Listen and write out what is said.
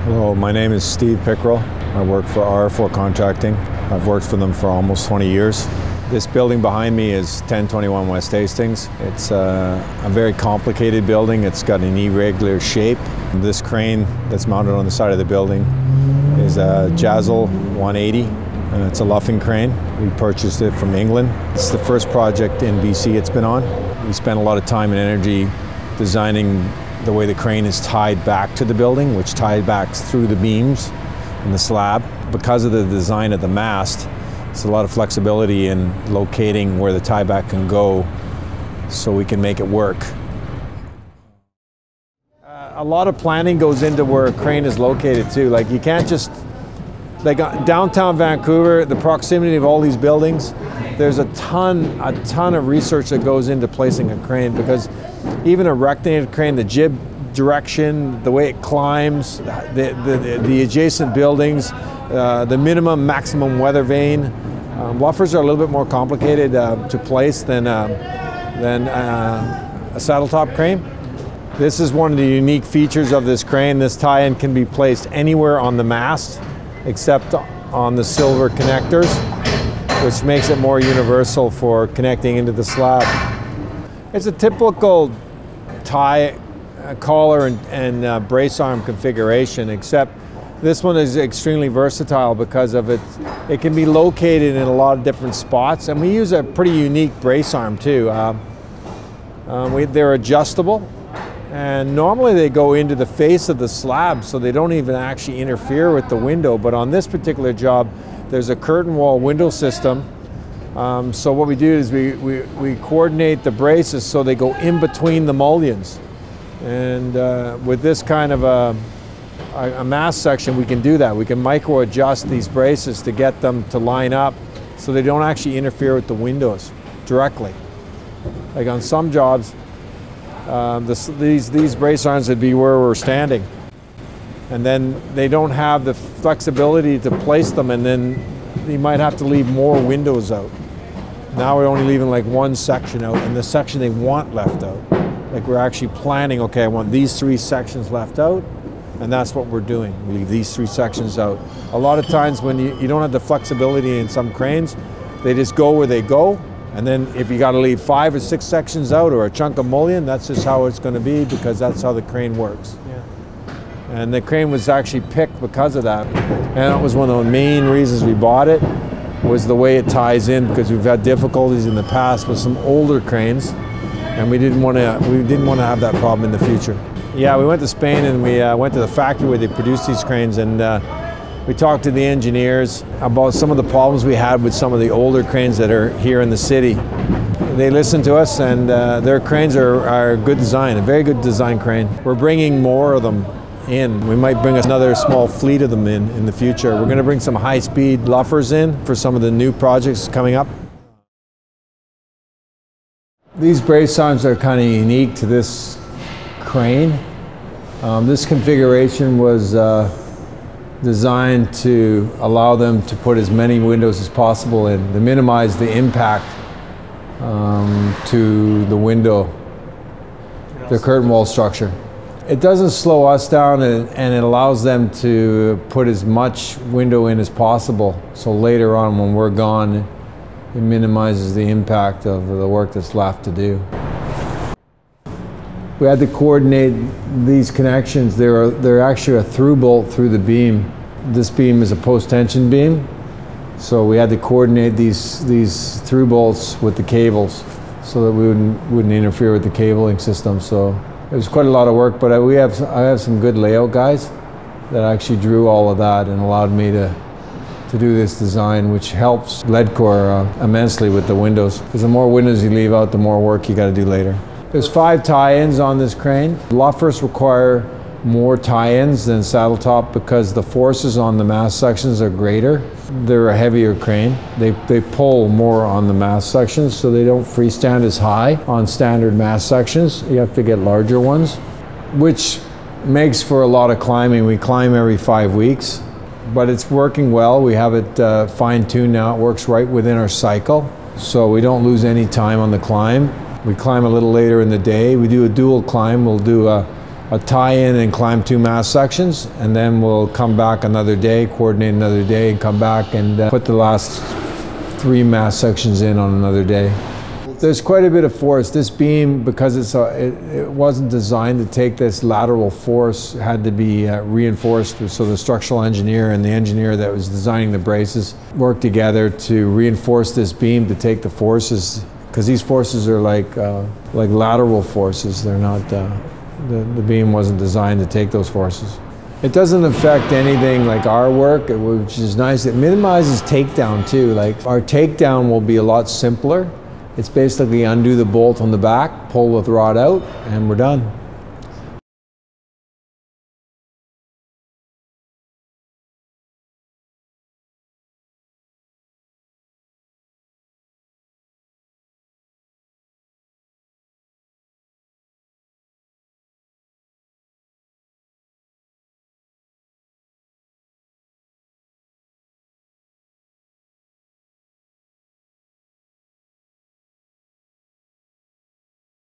Hello, my name is Steve Pickrell. I work for R4 Contracting. I've worked for them for almost 20 years. This building behind me is 1021 West Hastings. It's a very complicated building. It's got an irregular shape. This crane that's mounted on the side of the building is a Jaso 180. It's a Luffing crane. We purchased it from England. It's the first project in BC it's been on. We spent a lot of time and energy designing the way the crane is tied back to the building, which ties back through the beams and the slab. Because of the design of the mast, there's a lot of flexibility in locating where the tieback can go so we can make it work. A lot of planning goes into where a crane is located too. Like you can't just, like downtown Vancouver, the proximity of all these buildings, there's a ton of research that goes into placing a crane, because even a rectangular crane, the jib direction, the way it climbs, the adjacent buildings, the minimum, maximum weather vane. Luffers are a little bit more complicated to place than a saddle top crane. This is one of the unique features of this crane. This tie-in can be placed anywhere on the mast except on the silver connectors, which makes it more universal for connecting into the slab. It's a typical tie, collar and brace arm configuration, except this one is extremely versatile because of it. It can be located in a lot of different spots, and we use a pretty unique brace arm too. They're adjustable, and normally they go into the face of the slab, so they don't even actually interfere with the window. But on this particular job, there's a curtain wall window system. So what we do is we coordinate the braces so they go in between the mullions. And with this kind of a mast section, we can do that. We can micro adjust these braces to get them to line up so they don't actually interfere with the windows directly. Like on some jobs, these brace arms would be where we're standing. And then they don't have the flexibility to place them, and then you might have to leave more windows out. Now we're only leaving like one section out, and the section they want left out. Like we're actually planning, okay, I want these 3 sections left out, and that's what we're doing. We leave these 3 sections out. A lot of times when you don't have the flexibility in some cranes, they just go where they go, and then if you gotta leave 5 or 6 sections out or a chunk of mullion, that's just how it's gonna be, because that's how the crane works. Yeah. And the crane was actually picked because of that. And that was one of the main reasons we bought it, was the way it ties in, because we've had difficulties in the past with some older cranes, and we didn't want to have that problem in the future. Yeah, we went to Spain, and we went to the factory where they produce these cranes, and we talked to the engineers about some of the problems we had with some of the older cranes that are here in the city. They listened to us, and their cranes are good design, a very good design crane. We're bringing more of them in. We might bring another small fleet of them in the future. We're going to bring some high-speed luffers in for some of the new projects coming up. These brace arms are kind of unique to this crane. This configuration was designed to allow them to put as many windows as possible in, to minimize the impact to the window, the curtain wall structure. It doesn't slow us down, and it allows them to put as much window in as possible. So later on, when we're gone, it minimizes the impact of the work that's left to do. We had to coordinate these connections. They're actually a through bolt through the beam. This beam is a post-tension beam, so we had to coordinate these through bolts with the cables so that we wouldn't interfere with the cabling system. So it was quite a lot of work, but I have some good layout guys that actually drew all of that and allowed me to do this design, which helps Leadcore immensely with the windows. Because the more windows you leave out, the more work you got to do later. There's 5 tie-ins on this crane. Luffers require more tie-ins than saddle top because the forces on the mast sections are greater. They're a heavier crane. They pull more on the mast sections, so they don't freestand as high on standard mast sections. You have to get larger ones, which makes for a lot of climbing. We climb every 5 weeks, but it's working well. We have it fine-tuned now. It works right within our cycle, so we don't lose any time on the climb. We climb a little later in the day. We do a dual climb. We'll do a a tie-in and climb 2 mast sections, and then we'll come back another day, coordinate another day, and come back and put the last 3 mast sections in on another day. There's quite a bit of force. This beam, because it wasn't designed to take this lateral force, had to be reinforced. So the structural engineer and the engineer that was designing the braces worked together to reinforce this beam to take the forces, because these forces are like lateral forces. They're not, the beam wasn't designed to take those forces. It doesn't affect anything like our work, which is nice. It minimizes takedown too. Like our takedown will be a lot simpler. It's basically undo the bolt on the back, pull the rod out, and we're done.